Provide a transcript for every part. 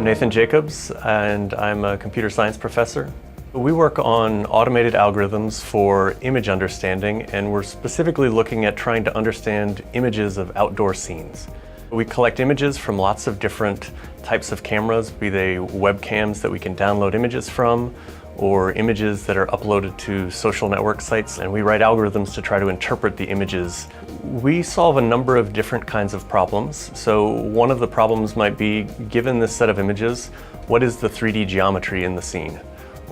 I'm Nathan Jacobs, and I'm a computer science professor. We work on automated algorithms for image understanding, and we're specifically looking at trying to understand images of outdoor scenes. We collect images from lots of different types of cameras, be they webcams that we can download images from, or images that are uploaded to social network sites, and we write algorithms to try to interpret the images. We solve a number of different kinds of problems. So one of the problems might be, given this set of images, what is the 3D geometry in the scene?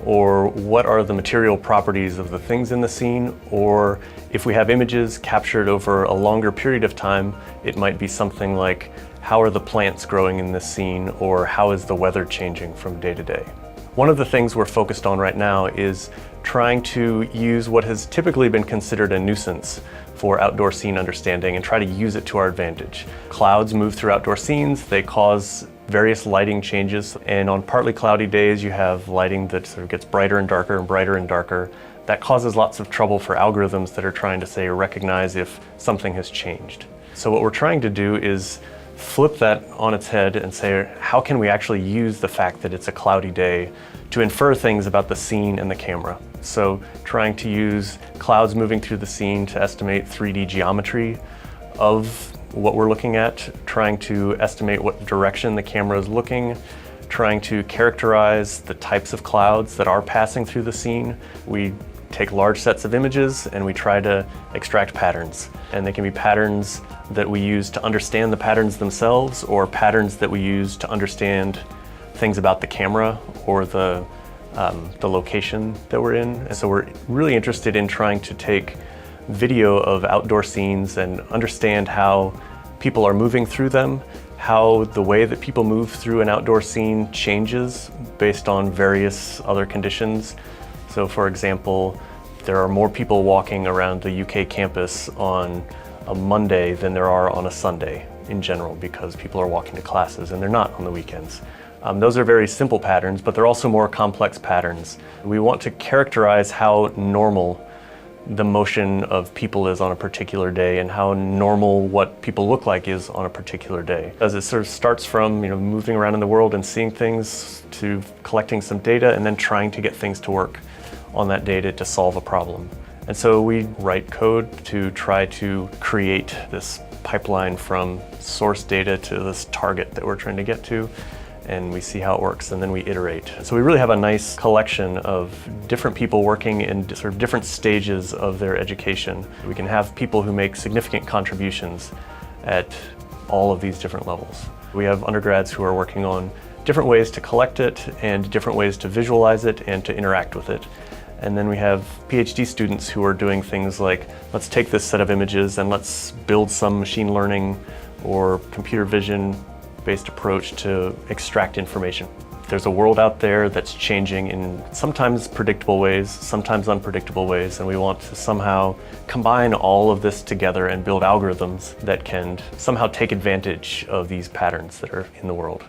Or what are the material properties of the things in the scene? Or if we have images captured over a longer period of time, it might be something like, how are the plants growing in this scene? Or how is the weather changing from day to day? One of the things we're focused on right now is trying to use what has typically been considered a nuisance for outdoor scene understanding and try to use it to our advantage. Clouds move through outdoor scenes, they cause various lighting changes, and on partly cloudy days you have lighting that sort of gets brighter and darker and brighter and darker. That causes lots of trouble for algorithms that are trying to, say, recognize if something has changed. So what we're trying to do is flip that on its head and say, how can we actually use the fact that it's a cloudy day to infer things about the scene and the camera? So trying to use clouds moving through the scene to estimate 3D geometry of what we're looking at, trying to estimate what direction the camera is looking, trying to characterize the types of clouds that are passing through the scene. We take large sets of images and we try to extract patterns. And they can be patterns that we use to understand the patterns themselves, or patterns that we use to understand things about the camera or the location that we're in. And so we're really interested in trying to take video of outdoor scenes and understand how people are moving through them, how the way that people move through an outdoor scene changes based on various other conditions. So for example, there are more people walking around the UK campus on a Monday than there are on a Sunday in general, because people are walking to classes and they're not on the weekends. Those are very simple patterns, but they're also more complex patterns. We want to characterize how normal the motion of people is on a particular day and how normal what people look like is on a particular day. As it sort of starts from moving around in the world and seeing things, to collecting some data and then trying to get things to work on that data to solve a problem. And so we write code to try to create this pipeline from source data to this target that we're trying to get to, and we see how it works, and then we iterate. So we really have a nice collection of different people working in sort of different stages of their education. We can have people who make significant contributions at all of these different levels. We have undergrads who are working on different ways to collect it and different ways to visualize it and to interact with it. And then we have PhD students who are doing things like, let's take this set of images and let's build some machine learning or computer vision based approach to extract information. There's a world out there that's changing in sometimes predictable ways, sometimes unpredictable ways, and we want to somehow combine all of this together and build algorithms that can somehow take advantage of these patterns that are in the world.